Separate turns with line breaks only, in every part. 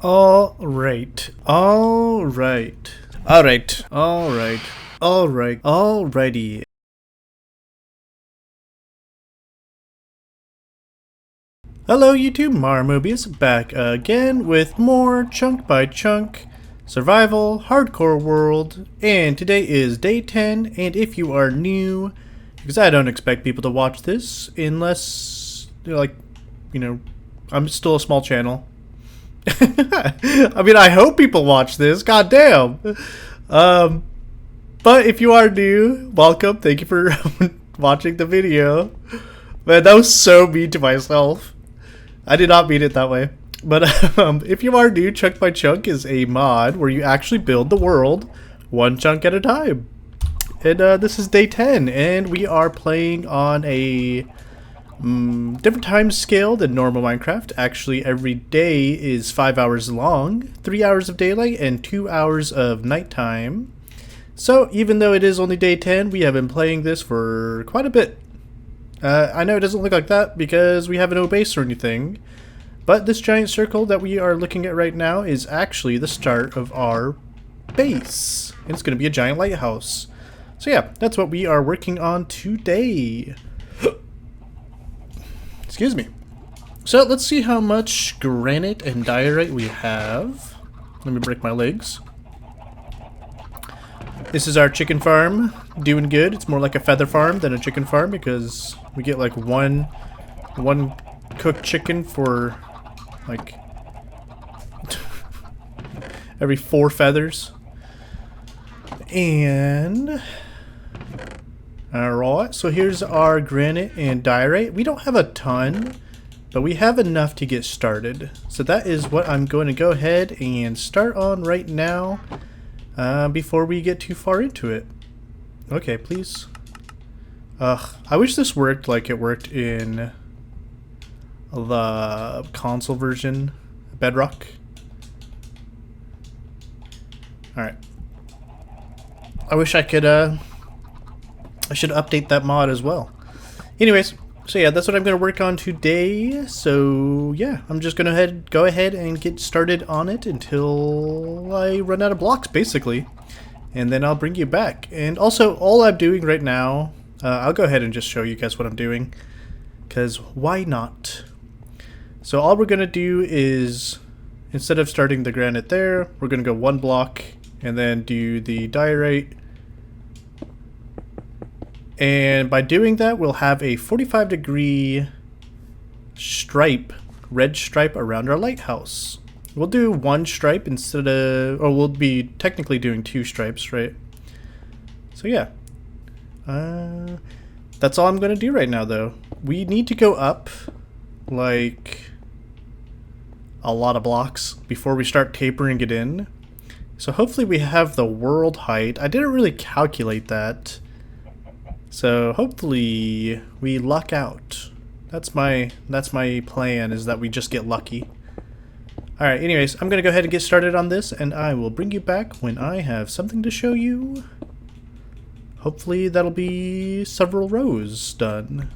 Alright. Alrighty. Hello YouTube, Mobius back again with more chunk by chunk survival hardcore world, and today is day 10. And if you are new, because I don't expect people to watch this unless I'm still a small channel. I mean, I hope people watch this, god damn. But if you are new, welcome, thank you for watching the video. Man, that was so mean to myself. I did not mean it that way. But if you are new, Chunk by Chunk is a mod where you actually build the world one chunk at a time. And this is day 10, and we are playing on a different time scale than normal Minecraft. Actually, every day is 5 hours long, 3 hours of daylight and 2 hours of nighttime. So even though it is only day 10, we have been playing this for quite a bit. I know it doesn't look like that because we have no base or anything, but this giant circle that we are looking at right now is actually the start of our base. And it's going to be a giant lighthouse. So yeah, that's what we are working on today. Excuse me. So let's see how much granite and diorite we have. Let me break my legs. This is our chicken farm. Doing good. It's more like a feather farm than a chicken farm because we get like one cooked chicken for like every 4 feathers. And alright, so here's our granite and diorite. We don't have a ton, but we have enough to get started. So that is what I'm going to go ahead and start on right now before we get too far into it. Okay, please. I wish this worked like it worked in the console version, Bedrock. Alright. I wish I could, I should update that mod as well. Anyways, so yeah, that's what I'm going to work on today. So yeah, I'm just going to go ahead and get started on it until I run out of blocks, basically. And then I'll bring you back. And also, all I'm doing right now, I'll go ahead and just show you guys what I'm doing, because why not? So all we're going to do is, instead of starting the granite there, we're going to go 1 block and then do the diorite. And by doing that, we'll have a 45-degree stripe, red stripe around our lighthouse. We'll do 1 stripe instead of, or we'll be technically doing 2 stripes, right? So yeah. That's all I'm going to do right now, though. We need to go up, like, a lot of blocks before we start tapering it in. So hopefully we have the world height. I didn't really calculate that. So hopefully we luck out. That's my plan, is that we just get lucky. Alright, anyways, I'm going to go ahead and get started on this, and I will bring you back when I have something to show you. Hopefully that'll be several rows done.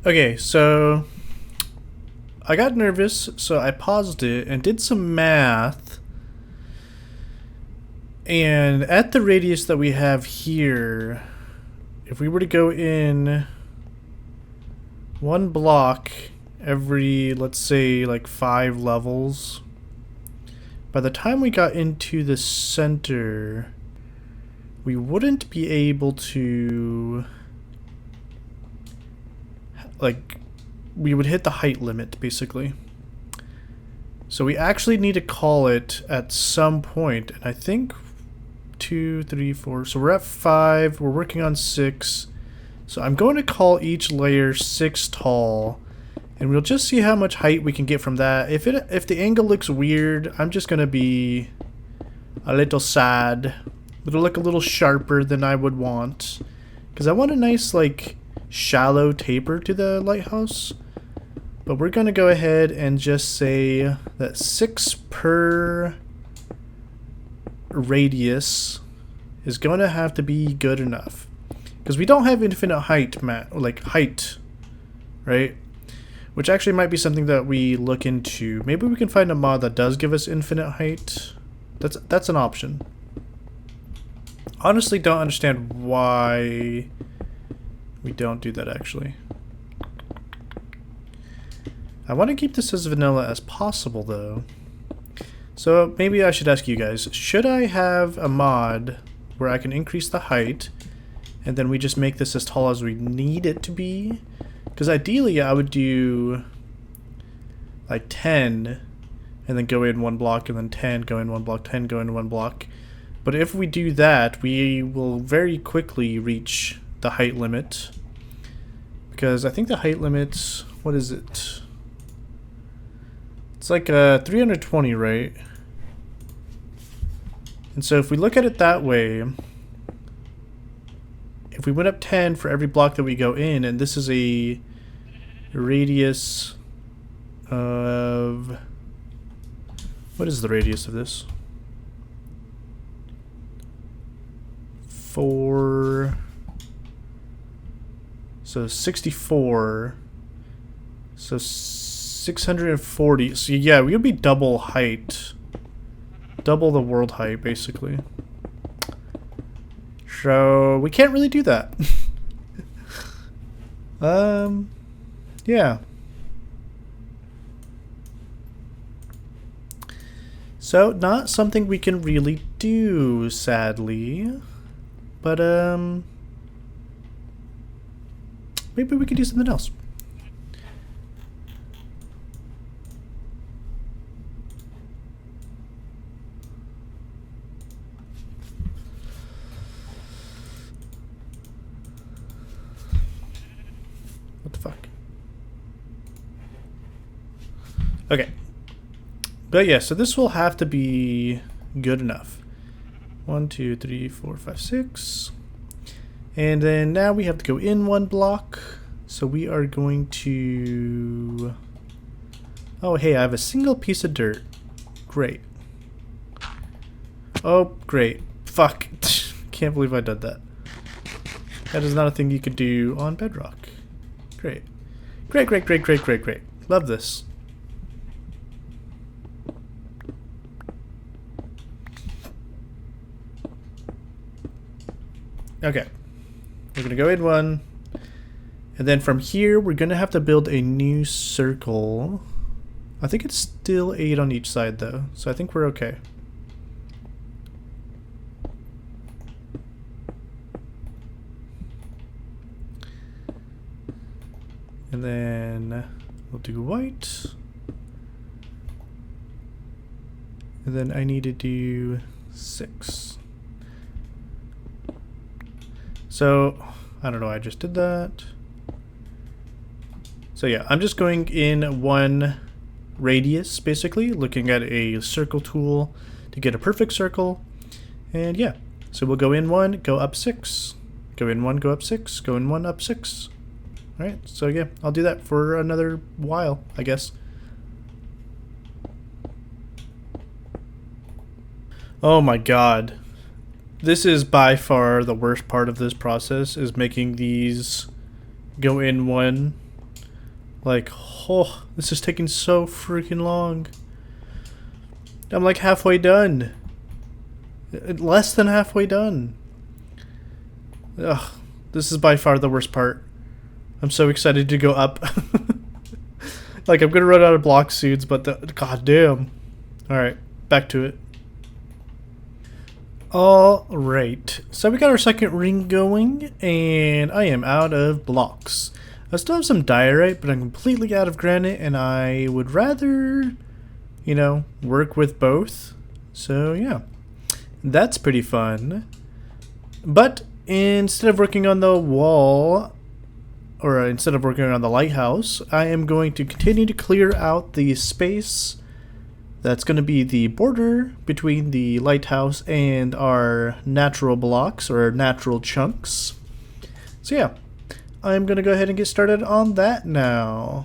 Okay, so I got nervous, so I paused it and did some math. And at the radius that we have here, if we were to go in 1 block every, let's say, like 5 levels. By the time we got into the center, we wouldn't be able to, like, we would hit the height limit, basically. So we actually need to call it at some point, and I think 2, 3, 4, so we're at 5, we're working on 6. So I'm going to call each layer 6 tall, and we'll just see how much height we can get from that. If the angle looks weird, I'm just going to be a little sad. It'll look a little sharper than I would want, because I want a nice, like, shallow taper to the lighthouse. But we're going to go ahead and just say that 6 per radius is going to have to be good enough. Because we don't have infinite height, height, right? Which actually might be something that we look into. Maybe we can find a mod that does give us infinite height. That's an option. Honestly, don't understand why we don't do that, actually. I want to keep this as vanilla as possible, though. So maybe I should ask you guys, should I have a mod where I can increase the height and then we just make this as tall as we need it to be? Because ideally I would do like 10 and then go in 1 block, and then 10, go in 1 block, 10, go in 1 block. But if we do that, we will very quickly reach the height limit. Because I think the height limit, what is it? It's like 320, right? And so if we look at it that way, if we went up 10 for every block that we go in, and this is a radius of... What is the radius of this? 4... So 64. So 640. So yeah, we would be double height. Double the world height, basically. So we can't really do that. Yeah. So not something we can really do, sadly. But maybe we could do something else. What the fuck? Okay. But yeah, so this will have to be good enough. 1, 2, 3, 4, 5, 6. And then now we have to go in 1 block. So we are going to... Oh, hey, I have a single piece of dirt. Great. Oh, great. Fuck. Can't believe I did that. That is not a thing you could do on Bedrock. Great. Great, great, great, great, great, great. Love this. Okay. We're going to go in 1. And then from here, we're going to have to build a new circle. I think it's still 8 on each side, though. So I think we're okay. And then we'll do white. And then I need to do 6. So, I don't know, I just did that. So yeah, I'm just going in 1 radius, basically, looking at a circle tool to get a perfect circle. And yeah, so we'll go in 1, go up 6. Go in 1, go up 6. Go in 1, up 6. Alright, so yeah, I'll do that for another while, I guess. Oh my god. This is by far the worst part of this process, is making these go in 1. Like, oh, this is taking so freaking long. I'm like halfway done. Less than halfway done. Ugh, this is by far the worst part. I'm so excited to go up. Like, I'm gonna run out of blocks soon, but god damn. Alright, back to it. Alright, so we got our second ring going, and I am out of blocks. I still have some diorite, but I'm completely out of granite, and I would rather, you know, work with both. So yeah, that's pretty fun. But instead of working on the wall, or instead of working on the lighthouse, I am going to continue to clear out the space that's going to be the border between the lighthouse and our natural blocks, or our natural chunks. So yeah, I'm going to go ahead and get started on that now.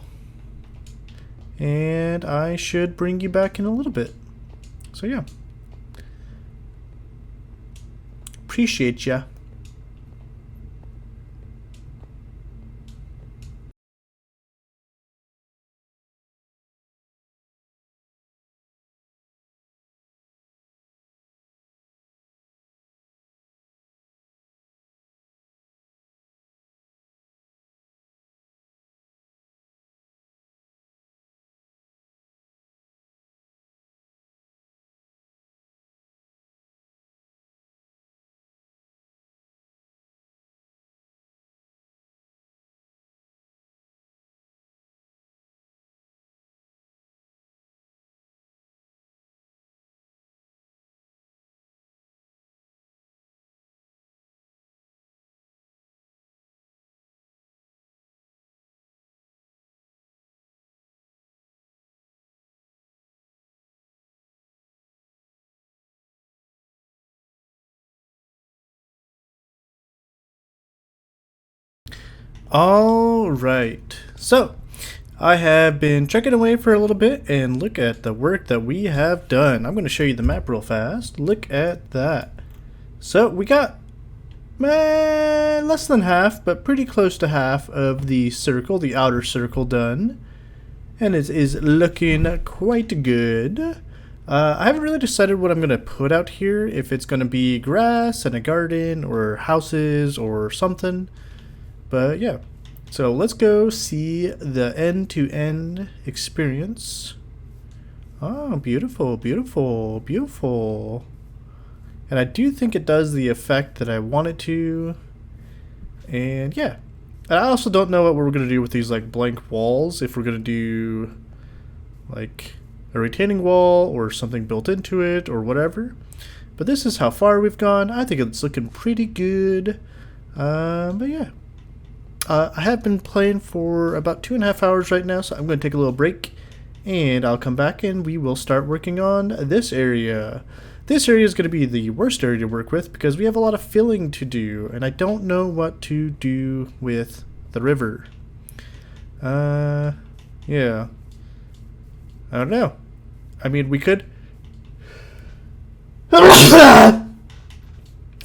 And I should bring you back in a little bit. So yeah. Appreciate ya. Alright, so I have been checking away for a little bit, and look at the work that we have done. I'm going to show you the map real fast. Look at that. So we got less than half, but pretty close to half of the circle, the outer circle, done. And it is looking quite good. I haven't really decided what I'm going to put out here, if it's going to be grass and a garden or houses or something. But yeah, so let's go see the end-to-end experience. Oh, beautiful, beautiful, beautiful. And I do think it does the effect that I want it to. And yeah, I also don't know what we're going to do with these like blank walls. If we're going to do like a retaining wall or something built into it or whatever. But this is how far we've gone. I think it's looking pretty good. But yeah. I have been playing for about 2.5 hours right now, so I'm going to take a little break, and I'll come back and we will start working on this area. This area is going to be the worst area to work with because we have a lot of filling to do, and I don't know what to do with the river. Yeah. I don't know. I mean, we could...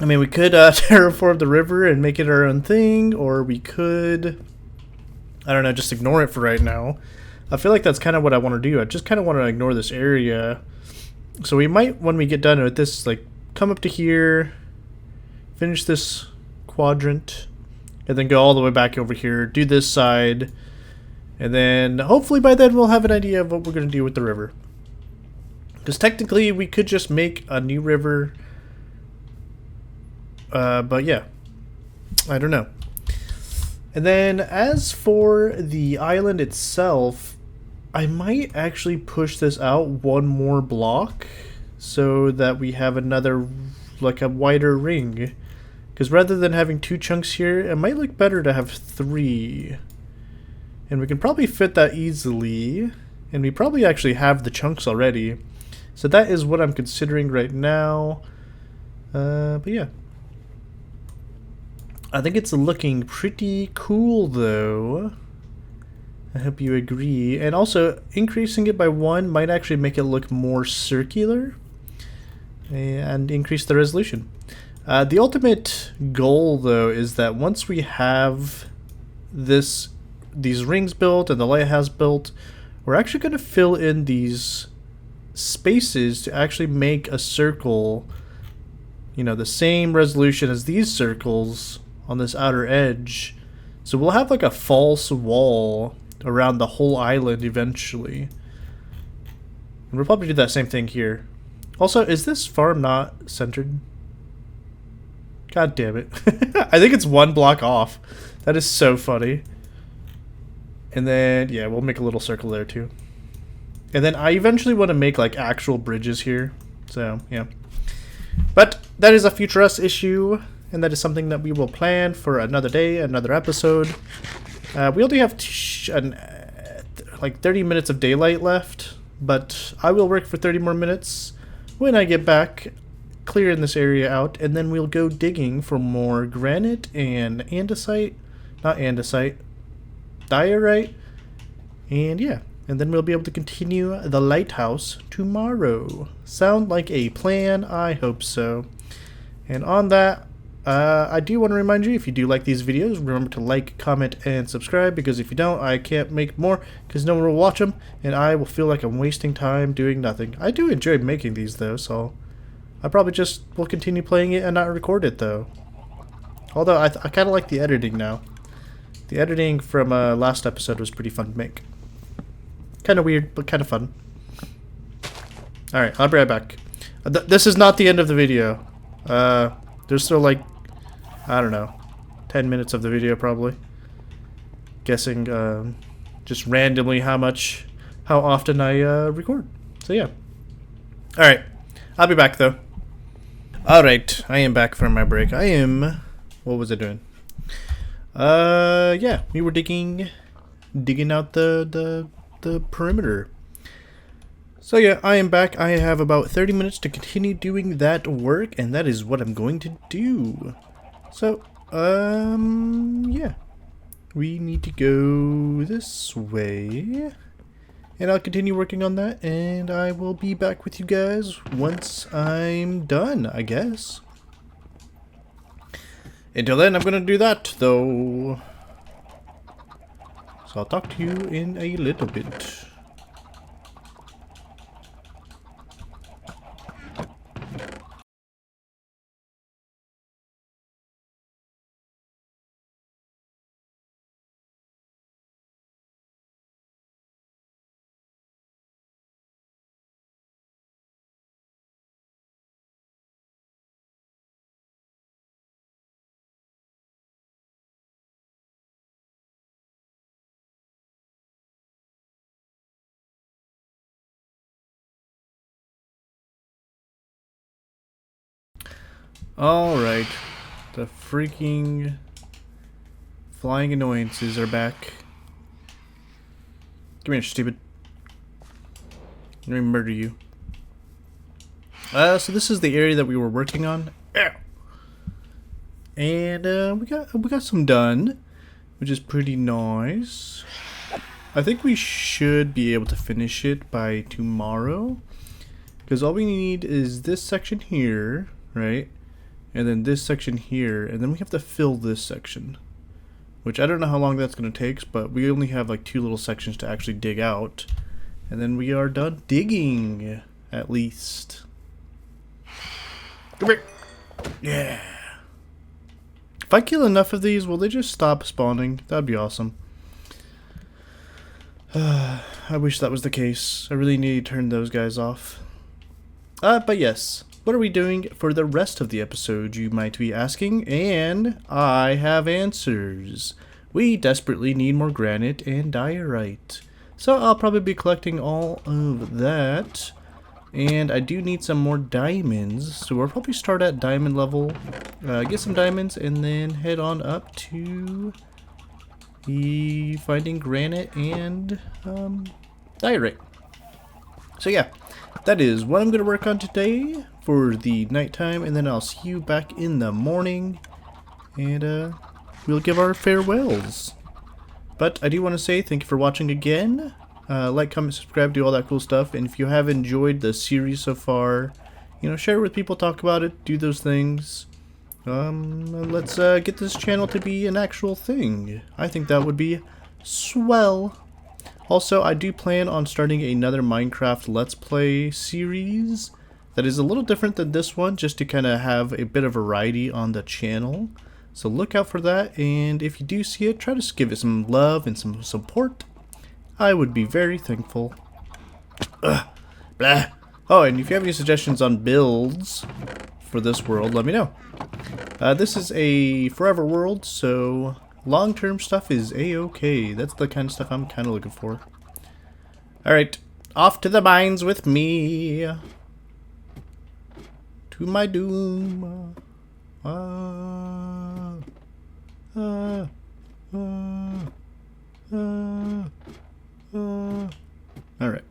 terraform the river and make it our own thing, or we could, I don't know, just ignore it for right now. I feel like that's kind of what I want to do. I just kind of want to ignore this area. So we might, when we get done with this, like, come up to here, finish this quadrant, and then go all the way back over here, do this side, and then hopefully by then we'll have an idea of what we're going to do with the river. Because technically we could just make a new river. But yeah, I don't know. And then as for the island itself, I might actually push this out one more block so that we have another, like a wider ring. Because rather than having 2 chunks here, it might look better to have 3. And we can probably fit that easily. And we probably actually have the chunks already. So that is what I'm considering right now. But yeah. I think it's looking pretty cool though. I hope you agree. And also, increasing it by 1 might actually make it look more circular and increase the resolution. The ultimate goal though is that once we have these rings built and the lighthouse built, we're actually going to fill in these spaces to actually make a circle, you know, the same resolution as these circles on this outer edge. So we'll have like a false wall around the whole island eventually. And we'll probably do that same thing here. Also, is this farm not centered? God damn it. I think it's one block off. That is so funny. And then, yeah, we'll make a little circle there too. And then I eventually want to make like actual bridges here. So, yeah. But that is a future us issue. And that is something that we will plan for another day, another episode. We only have like 30 minutes of daylight left. But I will work for 30 more minutes when I get back, clearing this area out. And then we'll go digging for more granite and andesite. Not andesite. Diorite. And yeah. And then we'll be able to continue the lighthouse tomorrow. Sound like a plan? I hope so. And on that, I do want to remind you, if you do like these videos, remember to like, comment, and subscribe, because if you don't, I can't make more, because no one will watch them, and I will feel like I'm wasting time doing nothing. I do enjoy making these, though, so I probably just will continue playing it and not record it, though. Although, I kind of like the editing now. The editing from last episode was pretty fun to make. Kind of weird, but kind of fun. Alright, I'll be right back. This is not the end of the video. There's still like, I don't know, 10 minutes of the video probably. Guessing just randomly how often I record. So yeah. Alright, I'll be back though. Alright, I am back from my break. What was I doing? Yeah, we were digging out the perimeter. So yeah, I am back. I have about 30 minutes to continue doing that work, and that is what I'm going to do. So, yeah. We need to go this way. And I'll continue working on that, and I will be back with you guys once I'm done, I guess. Until then, I'm going to do that, though. So I'll talk to you in a little bit. Alright, the freaking flying annoyances are back. Come here, stupid. Let me murder you. So this is the area that we were working on. And we got some done, which is pretty nice. I think we should be able to finish it by tomorrow, because all we need is this section here, right? And then this section here, and then we have to fill this section, which I don't know how long that's going to take, but we only have like 2 little sections to actually dig out, and then we are done digging, at least. Come here. Yeah. If I kill enough of these, will they just stop spawning? That'd be awesome. I wish that was the case. I really need to turn those guys off. But yes. What are we doing for the rest of the episode, you might be asking? And I have answers. We desperately need more granite and diorite. So I'll probably be collecting all of that. And I do need some more diamonds. So we'll probably start at diamond level. Get some diamonds and then head on up to the finding granite and diorite. So yeah, that is what I'm going to work on today for the nighttime, and then I'll see you back in the morning, and we'll give our farewells. But I do want to say thank you for watching again. Like, comment, subscribe, do all that cool stuff, and if you have enjoyed the series so far, you know, share it with people, talk about it, do those things. Let's get this channel to be an actual thing. I think that would be swell. Also, I do plan on starting another Minecraft Let's Play series that is a little different than this one, just to kind of have a bit of variety on the channel. So look out for that, and if you do see it, try to give it some love and some support. I would be very thankful. Ugh. Blah. Oh, and if you have any suggestions on builds for this world, let me know. This is a forever world, so long-term stuff is a-okay. That's the kind of stuff I'm kind of looking for. Alright, off to the mines with me. To my doom. Alright.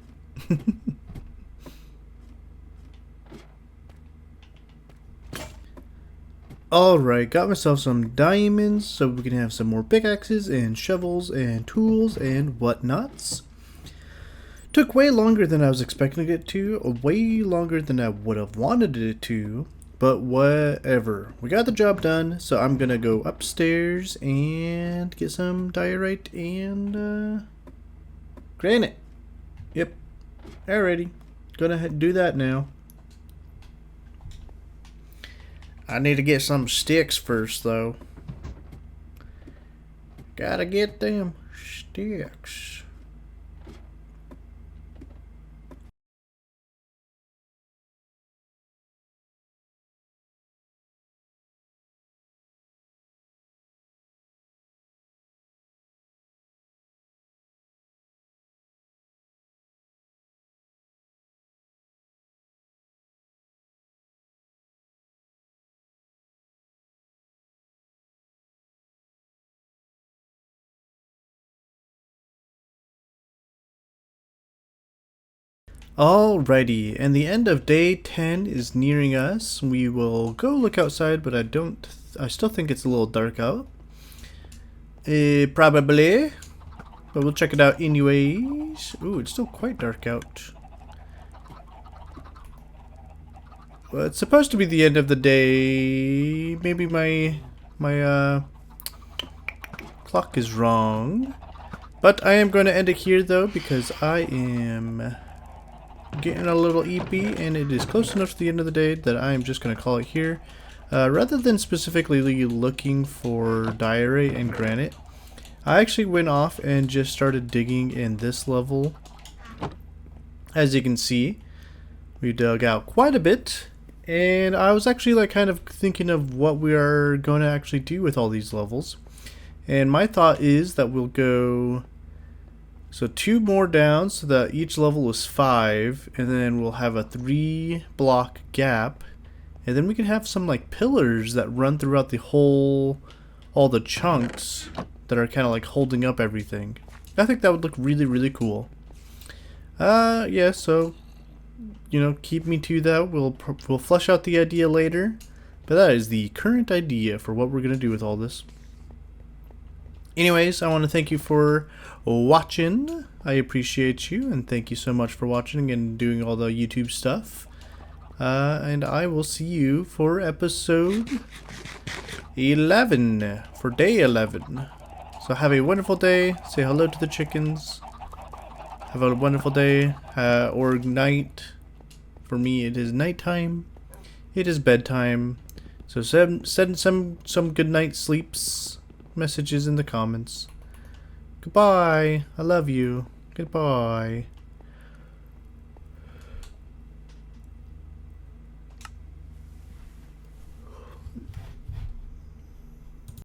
Alright, got myself some diamonds so we can have some more pickaxes and shovels and tools and whatnots. Took way longer than I was expecting it to, way longer than I would have wanted it to, but whatever. We got the job done, so I'm gonna go upstairs and get some diorite and granite. Yep, alrighty, gonna do that now. I need to get some sticks first, though. Gotta get them sticks. Alrighty, and the end of day 10 is nearing us. We will go look outside, but I still think it's a little dark out. Probably. But we'll check it out anyways. Ooh, it's still quite dark out. Well, it's supposed to be the end of the day. Maybe my clock is wrong. But I am going to end it here though, because I am getting a little eepy, and it is close enough to the end of the day that I am just going to call it here. Rather than specifically looking for diorite and granite, I actually went off and just started digging in this level. As you can see, we dug out quite a bit, and I was actually like kind of thinking of what we are going to actually do with all these levels. And my thought is that we'll go so 2 more down so that each level is 5, and then we'll have a 3-block gap, and then we can have some like pillars that run throughout the whole, all the chunks that are kind of like holding up everything. I think that would look really, really cool. Yeah, so you know, keep me to that. We'll flesh out the idea later, but that is the current idea for what we're gonna do with all this. Anyways, I want to thank you for watching. I appreciate you, and thank you so much for watching and doing all the YouTube stuff. And I will see you for episode 11, for day 11. So have a wonderful day. Say hello to the chickens. Have a wonderful day, or night. For me, it is nighttime. It is bedtime. So send some good night sleeps messages in the comments. Goodbye. I love you. Goodbye.